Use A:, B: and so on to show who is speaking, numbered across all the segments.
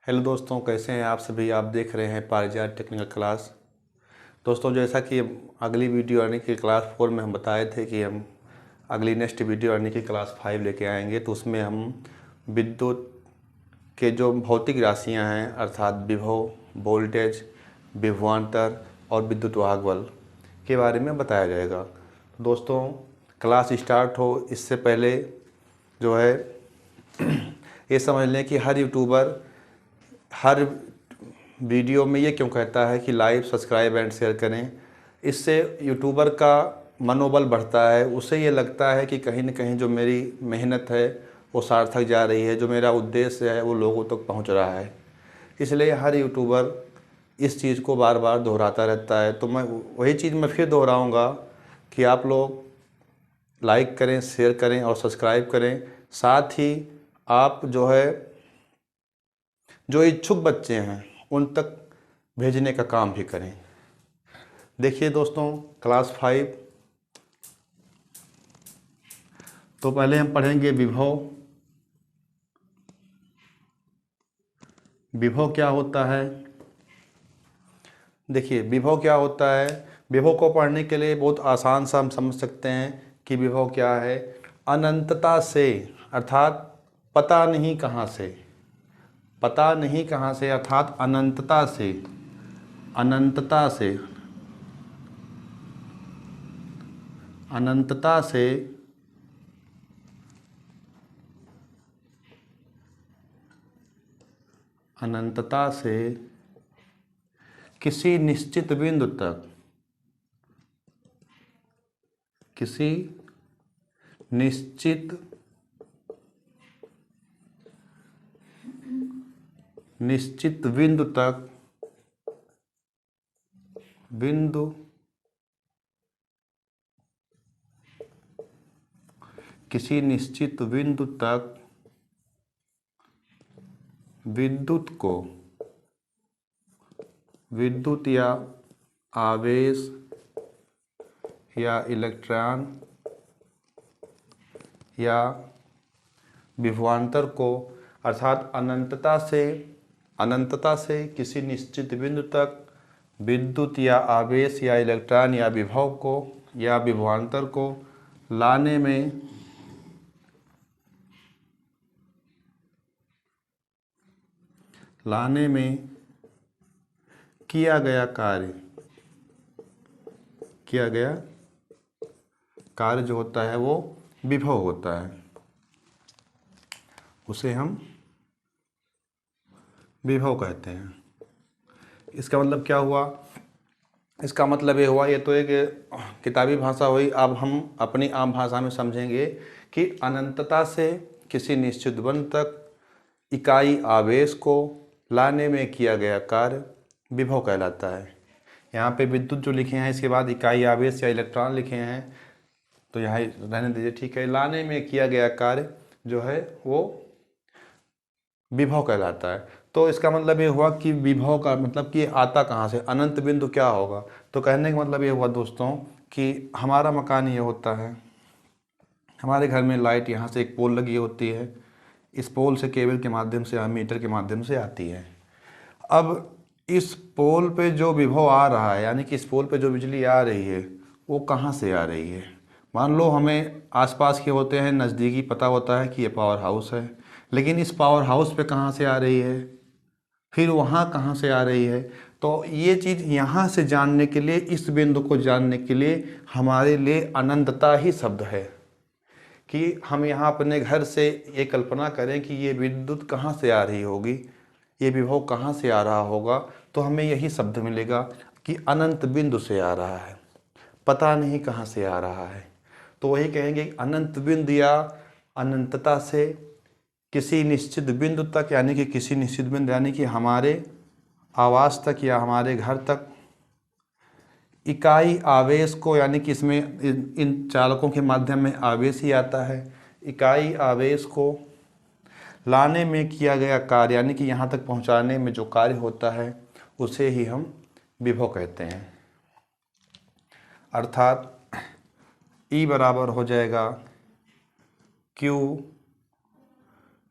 A: Hello दोस्तों, कैसे हैं आप सभी। आप देख रहे हैं पारिजात टेक्निकल क्लास। दोस्तों, जैसा कि अगली वीडियो यानी कि क्लास 4 में हम बताए थे कि हम अगली नेक्स्ट वीडियो यानी कि क्लास 5 लेके आएंगे, तो उसमें हम विद्युत के जो भौतिक राशियां हैं अर्थात विभव, वोल्टेज, विभवांतर और विद्युत वाहक बल के बारे में बताया जाएगा। दोस्तों, क्लास स्टार्ट हो इससे पहले जो है ये समझ लें कि हर यूट्यूबर हर वीडियो में ये क्यों कहता है कि लाइक, सब्सक्राइब एंड शेयर करें। इससे यूट्यूबर का मनोबल बढ़ता है, उसे ये लगता है कि कहीं न कहीं जो मेरी मेहनत है वो सार्थक जा रही है, जो मेरा उद्देश्य है वो लोगों तक पहुंच रहा है। इसलिए हर यूट्यूबर इस चीज़ को बार बार दोहराता रहता है। तो मैं वही चीज़ मैं फिर दोहराऊँगा कि आप लोग लाइक करें, शेयर करें और सब्सक्राइब करें। साथ ही आप जो है जो इच्छुक बच्चे हैं उन तक भेजने का काम भी करें। देखिए दोस्तों, क्लास 5 तो पहले हम पढ़ेंगे विभव। विभव क्या होता है? देखिए, विभव क्या होता है। विभव को पढ़ने के लिए बहुत आसान सा हम समझ सकते हैं कि विभव क्या है। अनंतता से अर्थात पता नहीं कहाँ से, पता नहीं कहाँ से अर्थात अनंतता से, अनंतता से, अनंतता से अनंतता से किसी निश्चित बिंदु तक, किसी निश्चित निश्चित बिंदु तक, बिंदु किसी निश्चित बिंदु तक विद्युत को, विद्युत या आवेश या इलेक्ट्रॉन या विभवांतर को अर्थात अनंतता से किसी निश्चित बिंदु तक विद्युत या आवेश या इलेक्ट्रॉन या विभव को या विभवांतर को लाने में किया गया कार्य जो होता है वो विभव होता है, उसे हम विभव कहते हैं। इसका मतलब क्या हुआ? इसका मतलब ये हुआ, ये तो एक किताबी भाषा हुई। अब हम अपनी आम भाषा में समझेंगे कि अनंतता से किसी निश्चित बिंदु तक इकाई आवेश को लाने में किया गया कार्य विभव कहलाता है। यहाँ पे विद्युत जो लिखे हैं, इसके बाद इकाई आवेश या इलेक्ट्रॉन लिखे हैं, तो यहाँ रहने दीजिए, ठीक है। लाने में किया गया कार्य जो है वो विभव कहलाता है। तो इसका मतलब ये हुआ कि विभव का मतलब कि आता कहाँ से, अनंत बिंदु क्या होगा। तो कहने का मतलब ये हुआ दोस्तों कि हमारा मकान ये होता है, हमारे घर में लाइट यहाँ से एक पोल लगी होती है, इस पोल से केबल के माध्यम से या मीटर के माध्यम से आती है। अब इस पोल पे जो विभव आ रहा है, यानी कि इस पोल पे जो बिजली आ रही है वो कहाँ से आ रही है। मान लो हमें आसपास के होते हैं, नज़दीकी पता होता है कि ये पावर हाउस है, लेकिन इस पावर हाउस पे कहाँ से आ रही है, फिर वहाँ कहाँ से आ रही है। तो ये चीज़ यहाँ से जानने के लिए, इस बिंदु को जानने के लिए हमारे लिए अनंतता ही शब्द है। कि हम यहाँ अपने घर से ये कल्पना करें कि ये विद्युत कहाँ से आ रही होगी, ये विभव कहाँ से आ रहा होगा, तो हमें यही शब्द मिलेगा कि अनंत बिंदु से आ रहा है, पता नहीं कहाँ से आ रहा है। तो वही कहेंगे अनंत बिंदु या अनंतता से किसी निश्चित बिंदु तक, यानी कि किसी निश्चित बिंदु यानी कि हमारे आवास तक या हमारे घर तक इकाई आवेश को, यानी कि इसमें इन चालकों के माध्यम में आवेश ही आता है, इकाई आवेश को लाने में किया गया कार्य, यानी कि यहाँ तक पहुँचाने में जो कार्य होता है उसे ही हम विभव कहते हैं। अर्थात E बराबर हो जाएगा Q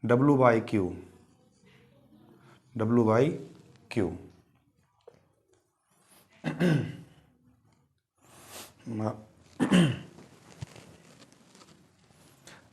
A: W/Q, W/Q।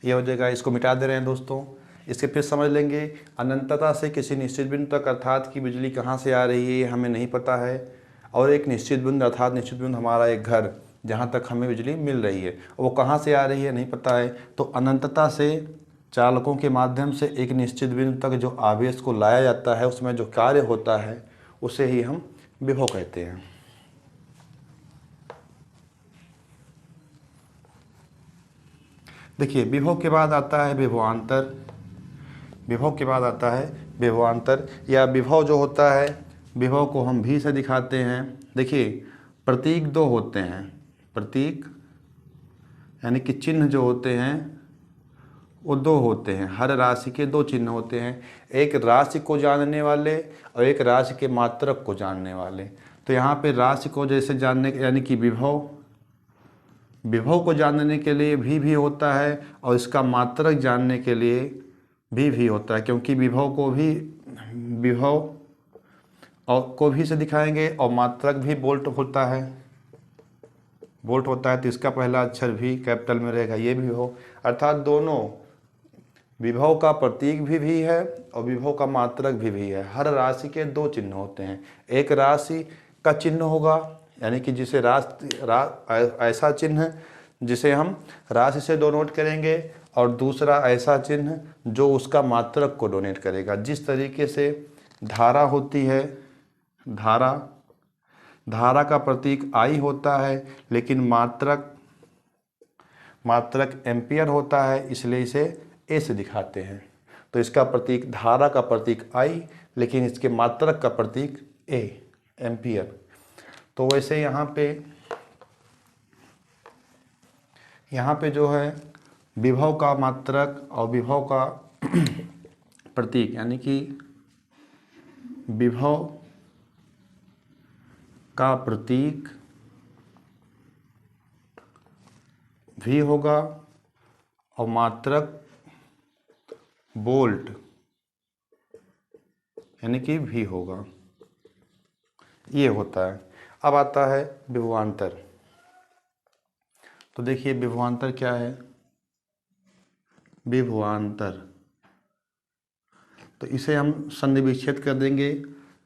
A: ये हो जाएगा, इसको मिटा दे रहे हैं दोस्तों। इसके फिर समझ लेंगे, अनंतता से किसी निश्चित बिंदु तक अर्थात कि बिजली कहाँ से आ रही है ये हमें नहीं पता है, और एक निश्चित बिंदु अर्थात निश्चित बिंदु हमारा एक घर जहाँ तक हमें बिजली मिल रही है, वो कहाँ से आ रही है नहीं पता है। तो अनंतता से चालकों के माध्यम से एक निश्चित बिंदु तक जो आवेश को लाया जाता है, उसमें जो कार्य होता है उसे ही हम विभव कहते हैं। देखिए, विभव के बाद आता है विभवांतर। विभव के बाद आता है विभवांतर, या विभव जो होता है, विभव को हम भी से दिखाते हैं। देखिए, प्रतीक दो होते हैं, प्रतीक यानी कि चिन्ह जो होते हैं वो दो होते हैं। हर राशि के दो चिन्ह होते हैं, एक राशि को जानने वाले और एक राशि के मात्रक को जानने वाले। तो यहाँ पे राशि को जैसे जानने यानी कि विभव, विभव को जानने के लिए भी होता है, और इसका मात्रक जानने के लिए भी होता है, क्योंकि विभव को भी विभव और को भी से दिखाएंगे, और मात्रक भी वोल्ट होता है, वोल्ट होता है, तो इसका पहला अक्षर भी कैपिटल में रहेगा, ये भी हो। अर्थात दोनों विभव का प्रतीक भी है और विभव का मात्रक भी है। हर राशि के दो चिन्ह होते हैं, एक राशि का चिन्ह होगा यानी कि जिसे ऐसा चिन्ह जिसे हम राशि से डोनोट करेंगे, और दूसरा ऐसा चिन्ह जो उसका मात्रक को डोनेट करेगा। जिस तरीके से धारा होती है, धारा का प्रतीक I होता है, लेकिन मात्रक एम्पियर होता है, इसलिए इसे A से दिखाते हैं। तो इसका प्रतीक, धारा का प्रतीक I, लेकिन इसके मात्रक का प्रतीक A, एम्पियर। तो वैसे यहाँ पे जो है विभव का मात्रक और विभव का प्रतीक यानी कि विभव का प्रतीक भी होगा और मात्रक वोल्ट यानी कि भी होगा, ये होता है। अब आता है विभवांतर। तो देखिए, विभवांतर क्या है? विभवांतर, तो इसे हम संधि विच्छेद कर देंगे।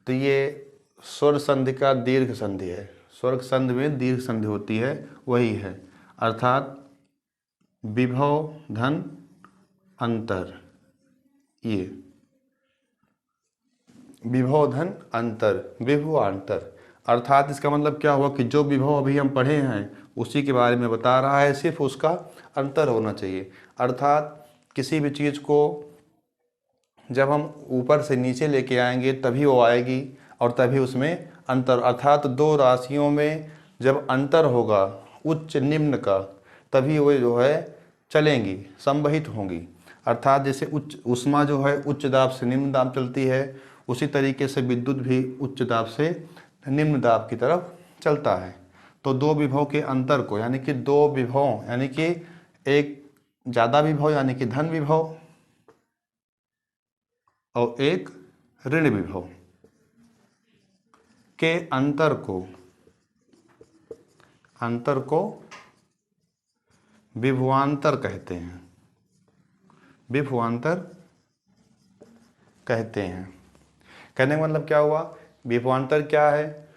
A: तो ये स्वर संधि का दीर्घ संधि है, स्वर्ग संधि में दीर्घ संधि होती है, वही है। अर्थात विभव धन अंतर, ये विभव धन अंतर, विभवांतर। अर्थात इसका मतलब क्या हुआ कि जो विभव अभी हम पढ़े हैं उसी के बारे में बता रहा है, सिर्फ उसका अंतर होना चाहिए। अर्थात किसी भी चीज़ को जब हम ऊपर से नीचे लेके आएंगे तभी वो आएगी, और तभी उसमें अंतर, अर्थात दो राशियों में जब अंतर होगा उच्च निम्न का, तभी वो जो है चलेंगी, संवहित होंगी। अर्थात जैसे उच्च ऊष्मा जो है उच्च दाब से निम्न दाब चलती है, उसी तरीके से विद्युत भी उच्च दाब से निम्न दाब की तरफ चलता है। तो दो विभव के अंतर को, यानी कि दो विभव यानी कि एक ज़्यादा विभव यानी कि धन विभव और एक ऋण विभव के अंतर को विभवांतर कहते हैं, विभवांतर कहते हैं। कहने का मतलब क्या हुआ? विभवांतर क्या है?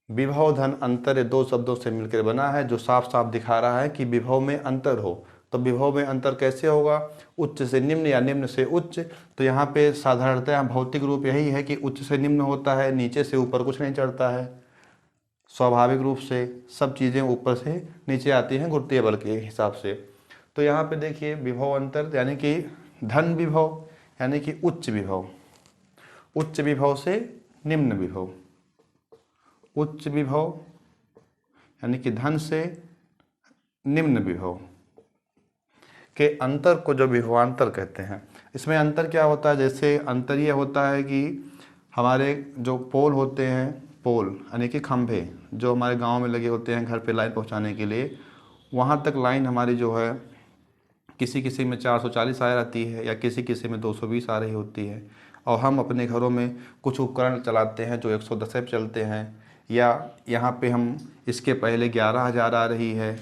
A: विभव धन अंतर, ये दो शब्दों से मिलकर बना है, जो साफ साफ दिखा रहा है कि विभव में अंतर हो। तो विभव में अंतर कैसे होगा? उच्च से निम्न या निम्न से उच्च। तो यहाँ पे साधारणतः भौतिक रूप यही है कि उच्च से निम्न होता है, नीचे से ऊपर कुछ नहीं चढ़ता है। स्वाभाविक रूप से सब चीज़ें ऊपर से नीचे आती हैं गुरुत्वीय बल के हिसाब से। तो यहाँ पे देखिए, विभव अंतर यानी कि धन विभव यानी कि उच्च विभव, उच्च विभव से निम्न विभव, उच्च विभव यानी कि धन से निम्न विभव के अंतर को जो विभवांतर कहते हैं। इसमें अंतर क्या होता है? जैसे अंतर ये होता है कि हमारे जो पोल होते हैं, पोल यानी कि खंभे जो हमारे गांव में लगे होते हैं घर पे लाइन पहुंचाने के लिए, वहां तक लाइन हमारी जो है किसी किसी में 440 आ रहती है या किसी किसी में 220 आ रही होती है, और हम अपने घरों में कुछ उपकरण चलाते हैं जो 110 पे चलते हैं, या यहाँ पे हम इसके पहले 11,000 आ रही है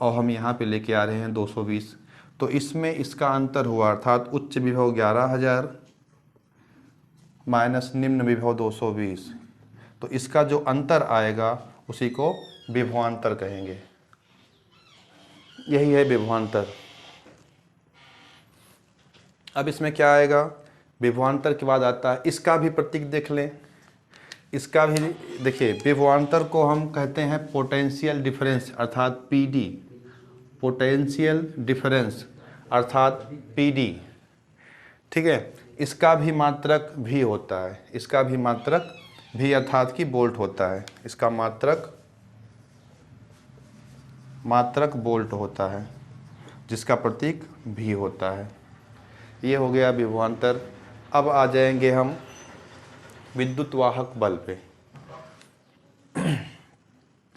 A: और हम यहाँ पे लेके आ रहे हैं 220, तो इसमें इसका अंतर हुआ, अर्थात उच्च विभव 11,000 माइनस निम्न विभव 220, तो इसका जो अंतर आएगा उसी को विभवांतर कहेंगे। यही है विभवांतर। अब इसमें क्या आएगा, विभवांतर के बाद आता है, इसका भी प्रतीक देख लें। इसका भी देखिए, विभवांतर को हम कहते हैं पोटेंशियल डिफरेंस अर्थात पीडी, पोटेंशियल डिफरेंस अर्थात पीडी, ठीक है। इसका भी मात्रक भी होता है, इसका भी मात्रक भी अर्थात कि वोल्ट होता है, इसका मात्रक वोल्ट होता है, जिसका प्रतीक भी होता है। ये हो गया विभवांतर। अब आ जाएंगे हम विद्युत वाहक बल पे।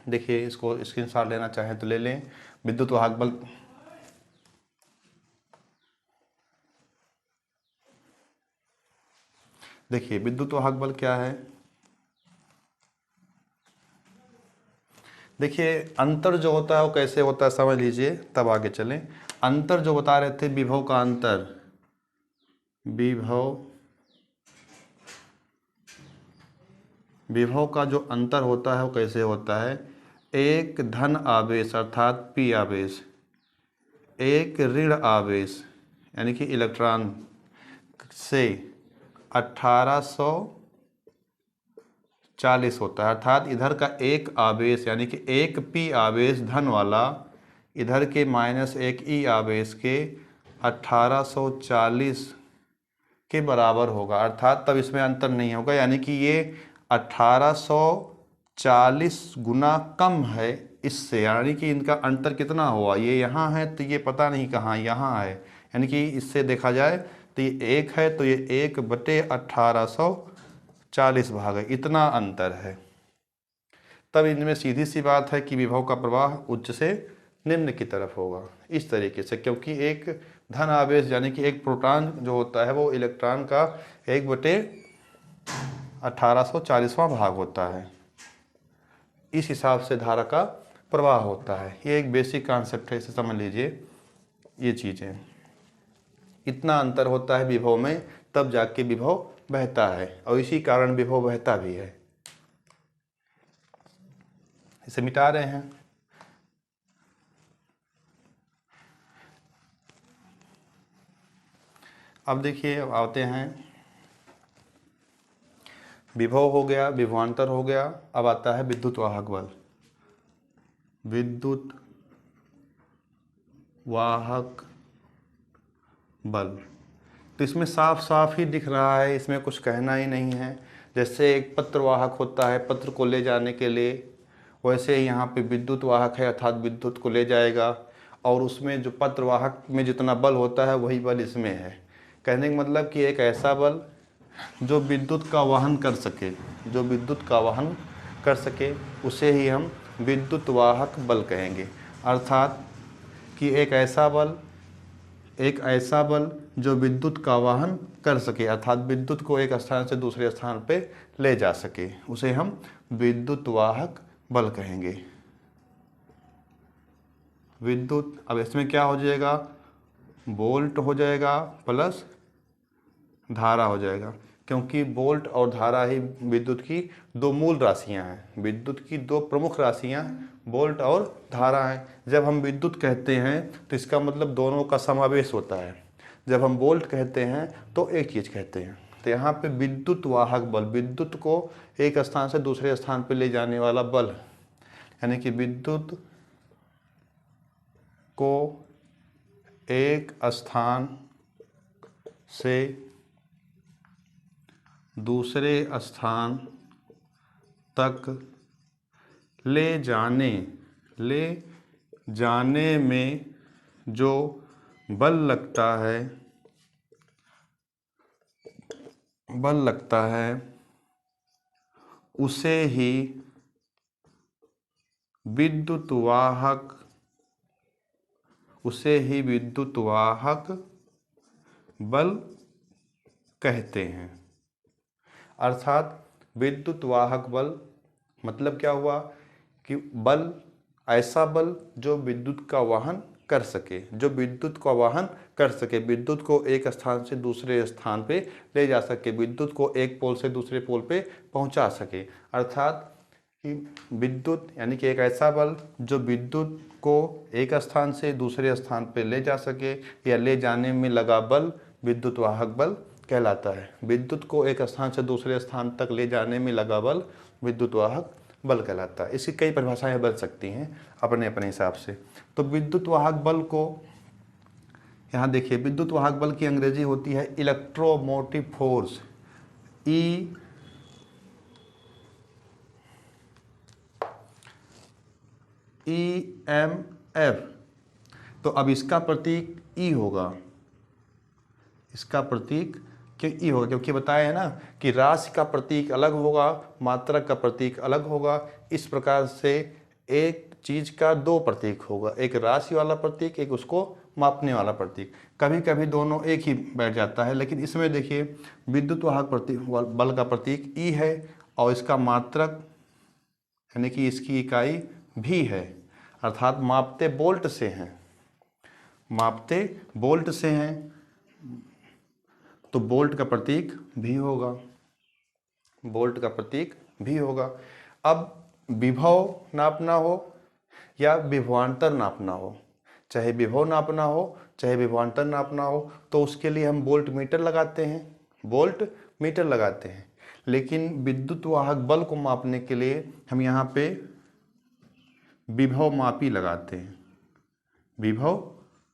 A: देखिए, इसको स्क्रीनशॉट लेना चाहें तो ले लें। विद्युत वाहक बल, देखिए विद्युत वाहक बल क्या है। देखिए अंतर जो होता है वो कैसे होता है समझ लीजिए, तब आगे चलें। अंतर जो बता रहे थे, विभव का अंतर, विभव का जो अंतर होता है वो कैसे होता है, एक धन आवेश अर्थात पी आवेश, एक ऋण आवेश यानी कि इलेक्ट्रॉन से 1840 होता है, अर्थात इधर का एक आवेश यानी कि एक पी आवेश धन वाला इधर के माइनस एक ई आवेश के 1840 के बराबर होगा, अर्थात तब इसमें अंतर नहीं होगा, यानी कि ये 1840 गुना कम है इससे, यानी कि इनका अंतर कितना हुआ, ये यहाँ है तो ये पता नहीं कहाँ यहाँ है, यानी कि इससे देखा जाए तो ये एक है तो ये 1/1840 भाग है, इतना अंतर है। तब इनमें सीधी सी बात है कि विभव का प्रवाह उच्च से निम्न की तरफ होगा, इस तरीके से, क्योंकि एक धन आवेश यानी कि एक प्रोटॉन जो होता है वो इलेक्ट्रॉन का 1/1840वां भाग होता है, इस हिसाब से धारा का प्रवाह होता है। ये एक बेसिक कॉन्सेप्ट है, इसे समझ लीजिए। ये चीज़ें, इतना अंतर होता है विभव में, तब जाके विभव बहता है, और इसी कारण विभव बहता भी है। इसे मिटा रहे हैं। अब देखिए, अब आते हैं, विभव हो गया, विभवांतर हो गया, अब आता है विद्युत वाहक बल। विद्युत वाहक बल, तो इसमें साफ साफ ही दिख रहा है, इसमें कुछ कहना ही नहीं है। जैसे एक पत्र वाहक होता है पत्र को ले जाने के लिए, वैसे ही यहाँ पे विद्युत वाहक है अर्थात विद्युत को ले जाएगा, और उसमें जो पत्र वाहक में जितना बल होता है वही बल इसमें है। कहने का मतलब कि एक ऐसा बल जो विद्युत का वहन कर सके, जो विद्युत का वहन कर सके, उसे ही हम विद्युत वाहक बल कहेंगे। अर्थात कि एक ऐसा बल जो विद्युत का वहन कर सके, अर्थात विद्युत को एक स्थान से दूसरे स्थान पे ले जा सके, उसे हम विद्युत वाहक बल कहेंगे। विद्युत, अब इसमें क्या हो जाएगा, वोल्ट हो जाएगा प्लस धारा हो जाएगा, क्योंकि वोल्ट और धारा ही विद्युत की दो मूल राशियां हैं। विद्युत की दो प्रमुख राशियां वोल्ट और धारा हैं। जब हम विद्युत कहते हैं तो इसका मतलब दोनों का समावेश होता है, जब हम वोल्ट कहते हैं तो एक चीज़ कहते हैं। तो यहाँ पे विद्युत वाहक बल, विद्युत को एक स्थान से दूसरे स्थान पर ले जाने वाला बल, यानी कि विद्युत को एक स्थान से दूसरे स्थान तक ले जाने में जो बल लगता है उसे ही विद्युत वाहक बल कहते हैं। अर्थात विद्युत वाहक बल मतलब क्या हुआ कि बल, ऐसा बल जो विद्युत का वाहन कर सके, जो विद्युत का वाहन कर सके, विद्युत को एक स्थान से दूसरे स्थान पे ले जा सके, विद्युत को एक पोल से दूसरे पोल पे पहुंचा सके। अर्थात कि विद्युत यानी कि एक ऐसा बल जो विद्युत को एक स्थान से दूसरे स्थान पे ले जा सके या ले जाने में लगा बल विद्युत वाहक बल कहलाता है। विद्युत को एक स्थान से दूसरे स्थान तक ले जाने में लगा बल विद्युत वाहक बल कहलाता है। इसकी कई परिभाषाएं बन सकती हैं अपने अपने हिसाब से। तो विद्युत वाहक बल को यहाँ देखिए, विद्युत वाहक बल की अंग्रेजी होती है इलेक्ट्रोमोटिव फोर्स, EMF। तो अब इसका प्रतीक E होगा, इसका प्रतीक क्यों E होगा? क्योंकि बताया है ना कि राशि का प्रतीक अलग होगा, मात्रक का प्रतीक अलग होगा। इस प्रकार से एक चीज का दो प्रतीक होगा, एक राशि वाला प्रतीक, एक उसको मापने वाला प्रतीक। कभी कभी दोनों एक ही बैठ जाता है, लेकिन इसमें देखिए विद्युत वाहक बल का प्रतीक E है और इसका मात्रक यानी कि इसकी इकाई भी है, अर्थात मापते वोल्ट से हैं, मापते वोल्ट से हैं, तो वोल्ट का प्रतीक भी होगा, वोल्ट का प्रतीक भी होगा। अब विभव नापना हो या विभवांतर नापना हो, चाहे विभव नापना हो चाहे विभवांतर नापना हो, तो उसके लिए हम वोल्ट मीटर लगाते हैं, वोल्ट मीटर लगाते हैं। लेकिन विद्युत वाहक बल को मापने के लिए हम यहाँ पे विभव मापी लगाते हैं, विभव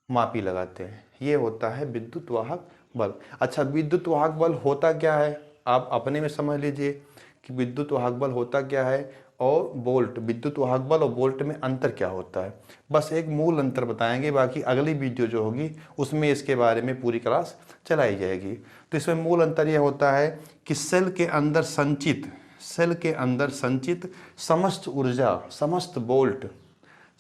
A: मापी लगाते हैं। ये होता है विद्युत वाहक बल। अच्छा, विद्युत वाहक बल होता क्या है आप अपने में समझ लीजिए कि विद्युत वाहक बल होता क्या है और वोल्ट, विद्युत वाहक बल और वोल्ट में अंतर क्या होता है। बस एक मूल अंतर बताएंगे, बाकी अगली वीडियो जो होगी उसमें इसके बारे में पूरी क्लास चलाई जाएगी। तो इसमें मूल अंतर यह होता है कि सेल के अंदर संचित समस्त ऊर्जा, समस्त वोल्ट,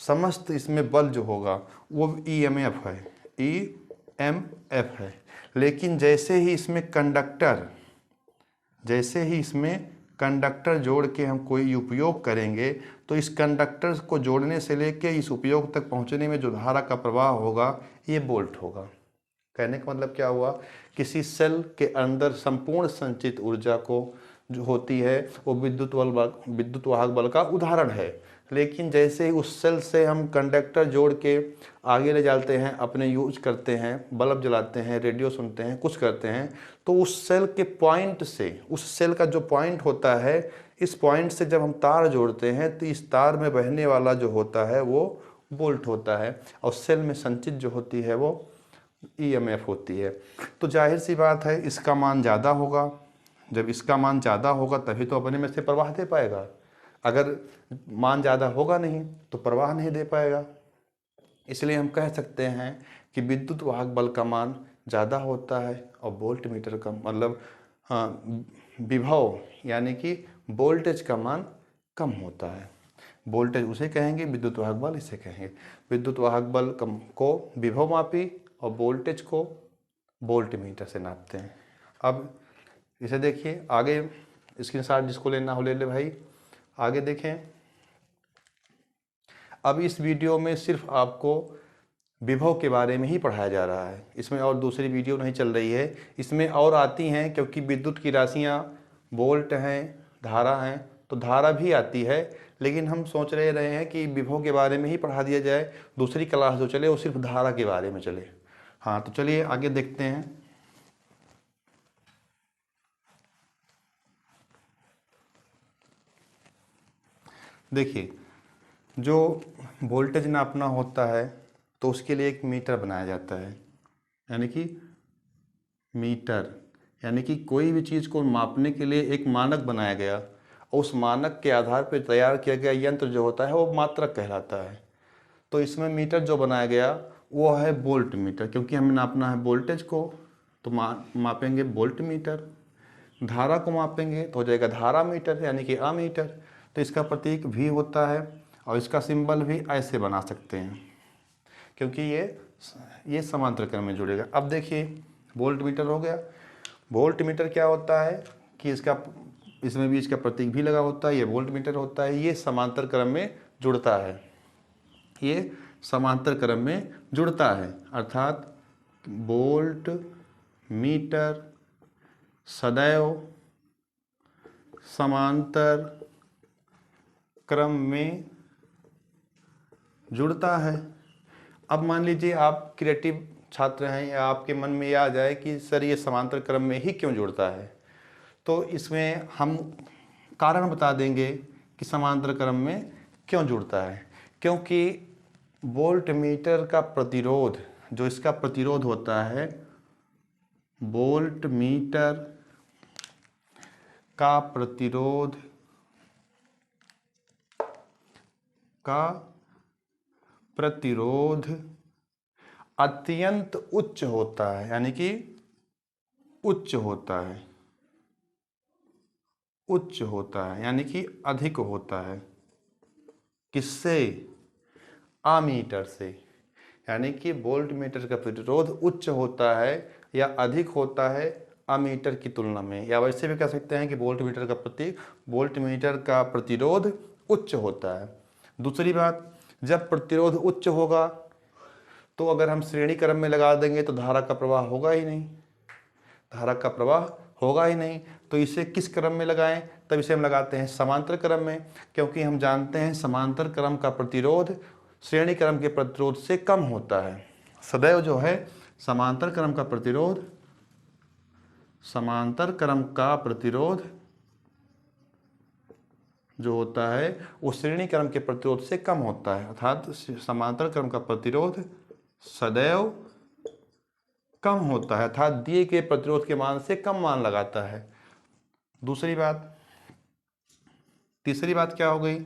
A: समस्त इसमें बल जो होगा वो EMF है, EMF है। लेकिन जैसे ही इसमें कंडक्टर जोड़ के हम कोई उपयोग करेंगे, तो इस कंडक्टर को जोड़ने से लेके इस उपयोग तक पहुंचने में जो धारा का प्रवाह होगा ये वोल्ट होगा। कहने का मतलब क्या हुआ, किसी सेल के अंदर संपूर्ण संचित ऊर्जा को जो होती है वो विद्युत वाहक बल का उदाहरण है। लेकिन जैसे ही उस सेल से हम कंडक्टर जोड़ के आगे ले जाते हैं, अपने यूज करते हैं, बल्ब जलाते हैं, रेडियो सुनते हैं, कुछ करते हैं, तो उस सेल के पॉइंट से, उस सेल का जो पॉइंट होता है, इस पॉइंट से जब हम तार जोड़ते हैं तो इस तार में बहने वाला जो होता है वो वोल्ट होता है, और सेल में संचित जो होती है वो EMF होती है। तो जाहिर सी बात है इसका मान ज़्यादा होगा। जब इसका मान ज़्यादा होगा तभी तो अपने में से प्रवाह दे पाएगा, अगर मान ज़्यादा होगा नहीं तो प्रवाह नहीं दे पाएगा। इसलिए हम कह सकते हैं कि विद्युत वाहक बल का मान ज़्यादा होता है और वोल्ट मीटर का मतलब विभव यानी कि वोल्टेज का मान कम होता है। वोल्टेज उसे कहेंगे, विद्युत वाहक बल इसे कहेंगे। विद्युत वाहक बल को विभव मापी और वोल्टेज को वोल्ट मीटर से नापते हैं। अब इसे देखिए आगे, स्क्रीनशॉट जिसको लेना हो ले ले भाई। आगे देखें, अब इस वीडियो में सिर्फ आपको विभव के बारे में ही पढ़ाया जा रहा है, इसमें और दूसरी वीडियो नहीं चल रही है। इसमें और आती हैं, क्योंकि विद्युत की राशियाँ वोल्ट हैं, धारा हैं, तो धारा भी आती है, लेकिन हम सोच रहे हैं कि विभव के बारे में ही पढ़ा दिया जाए, दूसरी क्लास जो चले वो सिर्फ धारा के बारे में चले। हाँ, तो चलिए आगे देखते हैं। देखिए, जो वोल्टेज नापना होता है तो उसके लिए एक मीटर बनाया जाता है, यानी कि मीटर यानी कि कोई भी चीज़ को मापने के लिए एक मानक बनाया गया और उस मानक के आधार पर तैयार किया गया यंत्र जो होता है वो मात्रक कहलाता है। तो इसमें मीटर जो बनाया गया वो है वोल्ट मीटर, क्योंकि हमें नापना है वोल्टेज को तो मापेंगे वोल्ट मीटर। धारा को मापेंगे तो हो जाएगा धारा मीटर यानी कि अमीटर। तो इसका प्रतीक भी होता है और इसका सिंबल भी ऐसे बना सकते हैं, क्योंकि ये समांतर क्रम में जुड़ेगा। अब देखिए वोल्ट मीटर हो गया। वोल्ट मीटर क्या होता है कि इसमें भी इसका प्रतीक भी लगा होता है, ये वोल्ट मीटर होता है, ये समांतर क्रम में जुड़ता है, ये समांतर क्रम में जुड़ता है, अर्थात वोल्ट मीटर सदैव समांतर क्रम में जुड़ता है। अब मान लीजिए आप क्रिएटिव छात्र हैं या आपके मन में यह आ जाए कि सर ये समांतर क्रम में ही क्यों जुड़ता है, तो इसमें हम कारण बता देंगे कि समांतर क्रम में क्यों जुड़ता है। क्योंकि वोल्ट मीटर का प्रतिरोध, जो इसका प्रतिरोध होता है, वोल्ट मीटर का प्रतिरोध अत्यंत उच्च होता है, यानी कि उच्च होता है यानी कि अधिक होता है। किससे? अमीटर से। यानी कि वोल्ट मीटर का प्रतिरोध उच्च होता है या अधिक होता है अमीटर की तुलना में, या वैसे भी कह सकते हैं कि वोल्ट मीटर का प्रतिरोध उच्च होता है। दूसरी बात, जब प्रतिरोध उच्च होगा तो अगर हम श्रेणी क्रम में लगा देंगे तो धारा का प्रवाह होगा ही नहीं, तो इसे किस क्रम में लगाएं? तब इसे हम लगाते हैं समांतर क्रम में, क्योंकि हम जानते हैं समांतर क्रम का प्रतिरोध श्रेणी क्रम के प्रतिरोध से कम होता है। सदैव जो है समांतर क्रम का प्रतिरोध जो होता है वो श्रेणी क्रम के प्रतिरोध से कम होता है, अर्थात समांतर क्रम का प्रतिरोध सदैव कम होता है, अर्थात दिए गए प्रतिरोध के मान से कम मान लगाता है। तीसरी बात क्या हो गई?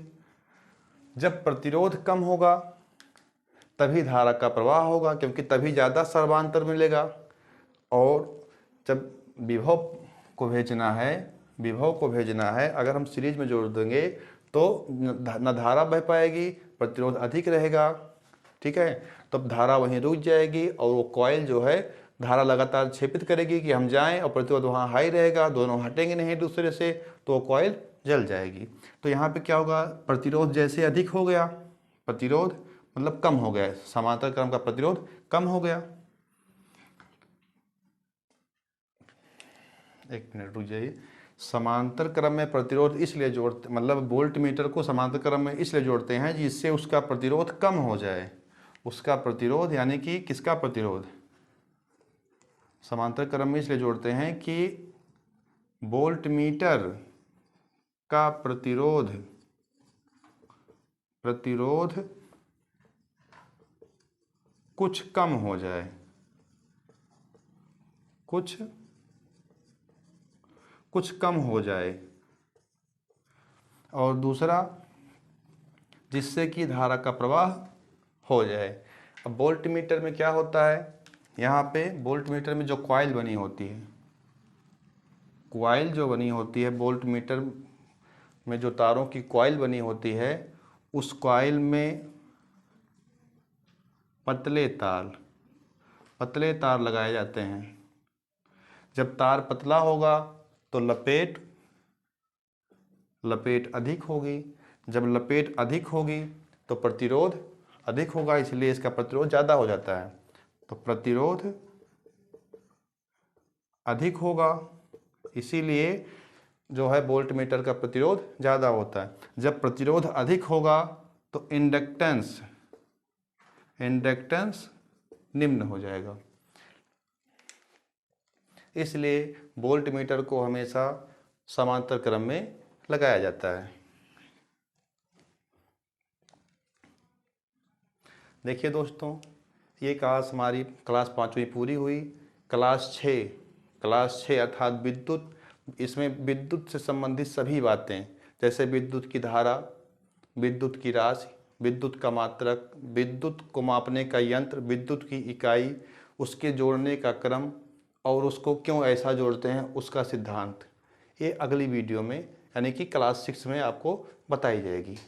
A: जब प्रतिरोध कम होगा तभी धारा का प्रवाह होगा, क्योंकि तभी ज़्यादा सर्वांतर मिलेगा। और जब विभव को भेजना है, अगर हम सीरीज में जोड़ देंगे तो न धारा बह पाएगी, प्रतिरोध अधिक रहेगा, ठीक है। तब धारा वहीं रुक जाएगी और वो कॉइल जो है धारा लगातार क्षेपित करेगी कि हम जाएं, और प्रतिरोध वहाँ हाई रहेगा, दोनों हटेंगे नहीं दूसरे से, तो वो कॉइल जल जाएगी। तो यहाँ पे क्या होगा? प्रतिरोध जैसे अधिक हो गया, प्रतिरोध मतलब कम हो गया, समांतर क्रम का प्रतिरोध कम हो गया। एक मिनट रुक जाइए। समांतर क्रम में प्रतिरोध इसलिए जोड़ते, मतलब वोल्ट मीटर को समांतर क्रम में इसलिए जोड़ते हैं जिससे उसका प्रतिरोध कम हो जाए। उसका प्रतिरोध यानी कि किसका प्रतिरोध? समांतर क्रम में इसलिए जोड़ते हैं कि वोल्ट मीटर का प्रतिरोध कुछ कम हो जाए, कुछ कम हो जाए। और दूसरा, जिससे कि धारा का प्रवाह हो जाए। अब वोल्ट मीटर में क्या होता है? यहाँ पे वोल्ट मीटर में जो कॉइल बनी होती है, वोल्ट मीटर में जो तारों की कॉइल बनी होती है, उस कॉइल में पतले तार लगाए जाते हैं। जब तार पतला होगा तो लपेट अधिक होगी, जब लपेट अधिक होगी तो प्रतिरोध अधिक होगा, इसलिए इसका प्रतिरोध ज़्यादा हो जाता है। तो प्रतिरोध अधिक होगा, इसीलिए जो है वोल्ट मीटर का प्रतिरोध ज़्यादा होता है। जब प्रतिरोध अधिक होगा तो इंडक्टेंस निम्न हो जाएगा। इसलिए वोल्ट मीटर को हमेशा समांतर क्रम में लगाया जाता है। देखिए दोस्तों, ये क्लास हमारी क्लास 5वीं पूरी हुई। क्लास 6 अर्थात विद्युत, इसमें विद्युत से संबंधित सभी बातें, जैसे विद्युत की धारा, विद्युत की राशि, विद्युत का मात्रक, विद्युत को मापने का यंत्र, विद्युत की इकाई, उसके जोड़ने का क्रम और उसको क्यों ऐसा जोड़ते हैं उसका सिद्धांत, ये अगली वीडियो में यानी कि क्लास 6 में आपको बताई जाएगी।